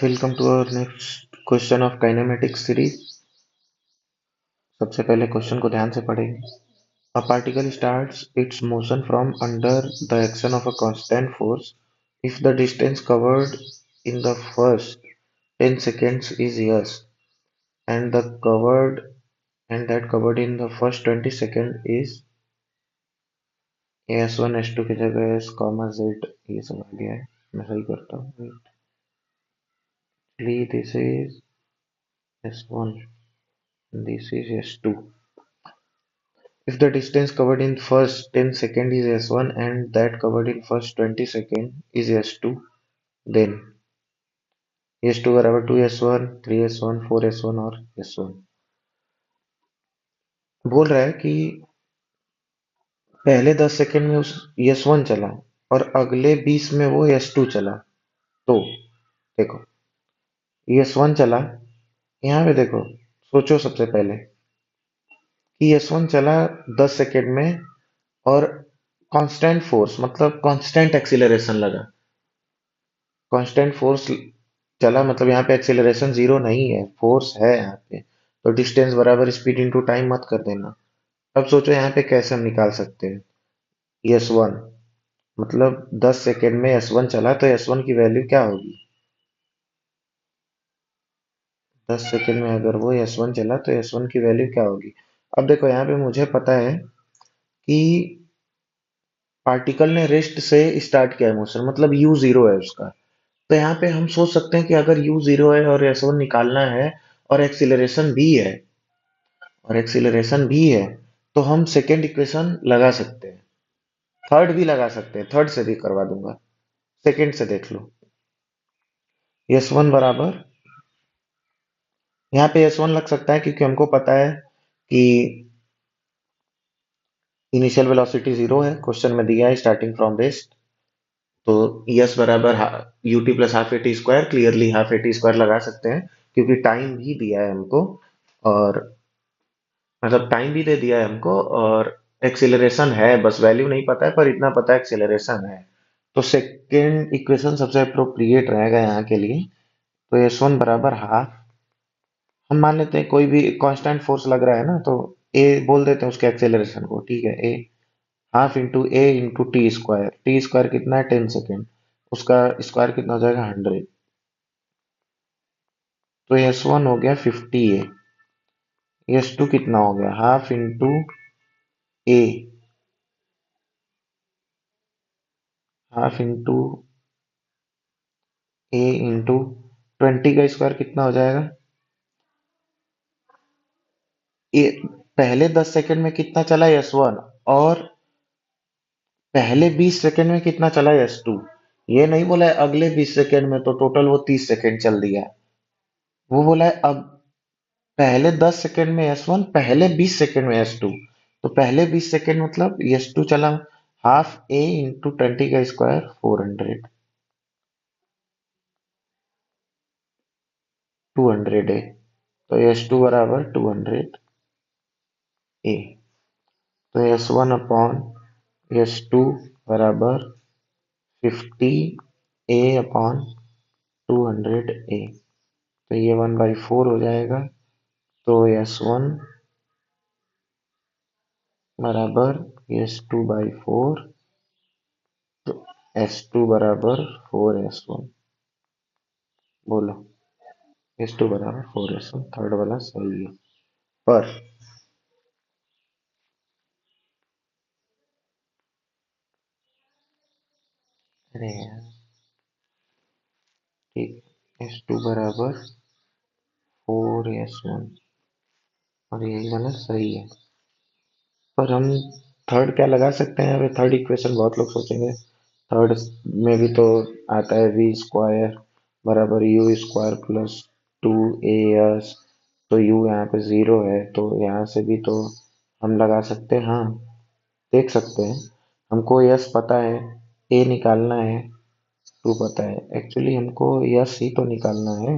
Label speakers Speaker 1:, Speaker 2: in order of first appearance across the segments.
Speaker 1: Welcome to our next question of kinematics series. सबसे पहले question को ध्यान से पढ़ेंगे। A particle starts its motion from under the action of a constant force if the distance covered in the first 10 seconds is s and the covered and that covered in the first 20 seconds is s1 s2 की जगह s comma z। ये सब आ गया है, मैं सही करता हूँ। This is s1, this is s2. If the distance covered in first 10 seconds is s1 and that covered in first 20 seconds is s2, then s2 बराबर 2s1, 3s1, 4s1 और s1। बोल रहा है कि पहले 10 सेकंड में उस s1 चला और अगले 20 में वो s2 चला। तो देखो, s1 चला, यहाँ पे देखो, सोचो सबसे पहले कि s1 चला 10 सेकंड में और कांस्टेंट फोर्स मतलब कांस्टेंट एक्सीलरेशन लगा। कांस्टेंट फोर्स चला मतलब यहाँ पे एक्सेलरेशन जीरो नहीं है, फोर्स है यहाँ पे। तो डिस्टेंस बराबर स्पीड इंटू टाइम मत कर देना। अब सोचो यहाँ पे कैसे हम निकाल सकते हैं। एस वन मतलब 10 सेकेंड में एस वन चला तो एस वन की वैल्यू क्या होगी। 10 सेकेंड में अगर वो एस वन चला तो एस वन की वैल्यू क्या होगी। अब देखो यहाँ पे मुझे पता है कि पार्टिकल ने रेस्ट से स्टार्ट किया है मोशन, मतलब यू जीरो है उसका। तो यहाँ पे हम सोच सकते हैं कि अगर यू जीरो है और एस वन निकालना है और एक्सीलरेशन भी है तो हम सेकेंड इक्वेशन लगा सकते हैं, थर्ड भी लगा सकते हैं, थर्ड से भी करवा दूंगा। सेकेंड से देख लो। एस वन बराबर, यहाँ पे एस वन लग सकता है क्योंकि हमको पता है कि इनिशियल वेलोसिटी जीरो है, क्वेश्चन में दिया है स्टार्टिंग फ्रॉम रेस्ट। तो एस बराबर U T plus half A T square, clearly half A T square लगा सकते हैं क्योंकि टाइम भी दिया है हमको, और मतलब टाइम भी दे दिया है हमको, और एक्सीलरेशन है, बस वैल्यू नहीं पता है पर इतना पता है एक्सीलरेशन है। तो सेकेंड इक्वेशन सबसे अप्रोप्रिएट रहेगा यहाँ के लिए। तो एस वन बराबर हाफ, हम मान लेते हैं कोई भी कांस्टेंट फोर्स लग रहा है ना, तो ए बोल देते हैं उसके एक्सेलरेशन को, ठीक है। ए हाफ इंटू ए इंटू टी स्क्वायर कितना है 10 सेकेंड, उसका स्क्वायर कितना हो जाएगा 100। तो एस वन हो गया 50 ए, एस टू कितना हो गया हाफ इंटू ए, हाफ इंटू ए इंटू 20 का स्क्वायर कितना हो जाएगा। ए पहले 10 सेकंड में कितना चला एस वन, और पहले 20 सेकंड में कितना चला एस टू। ये नहीं बोला है अगले 20 सेकंड में, तो टोटल वो 30 सेकंड चल दिया। वो बोला है अब पहले 10 सेकंड में एस वन, पहले 20 सेकंड में एस टू। तो पहले 20 सेकंड मतलब एस टू चला हाफ ए इंटू 20 का स्क्वायर 400, 200 ए। तो एस टू बराबर 200 ए। तो S one upon S two बराबर 50 ए अपॉन 200 ए। तो ये 1/4 हो जाएगा। तो एस वन बराबर एस टू बाई फोर, तो एस टू बराबर 4s1। बोलो, एस टू बराबर 4s1, थर्ड वाला सही है। पर अरे यार, ठीक, एस टू बराबर 4s1 और यही वाला सही है। पर हम थर्ड क्या लगा सकते हैं, अभी थर्ड इक्वेशन बहुत लोग सोचेंगे थर्ड में भी तो आता है वी स्क्वायर बराबर यू स्क्वायर प्लस 2as। तो u यहाँ पे जीरो है तो यहाँ से भी तो हम लगा सकते हैं, हाँ देख सकते हैं। हमको यस पता है, ए निकालना है, टू पता है, एक्चुअली हमको यस ही तो निकालना है।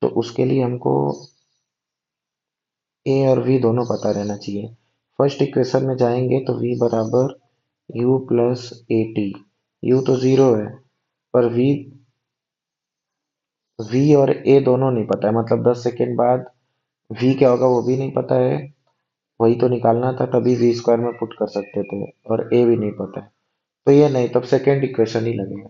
Speaker 1: तो उसके लिए हमको ए और वी दोनों पता रहना चाहिए। फर्स्ट इक्वेशन में जाएंगे तो वी बराबर you plus A T, you तो जीरो है पर वी वी और ए दोनों नहीं पता है, मतलब 10 सेकेंड बाद वी क्या होगा वो भी नहीं पता है। वही तो निकालना था, तभी वी स्क्वायर में पुट कर सकते थे, और ए भी नहीं पता है। तो ये नहीं, तब सेकेंड इक्वेशन ही लगेगा।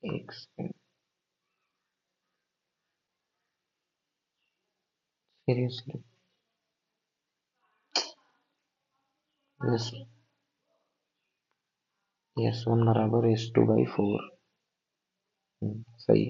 Speaker 1: एक second, seriously. Yes, yes one बराबर एस टू बाई फोर। सही।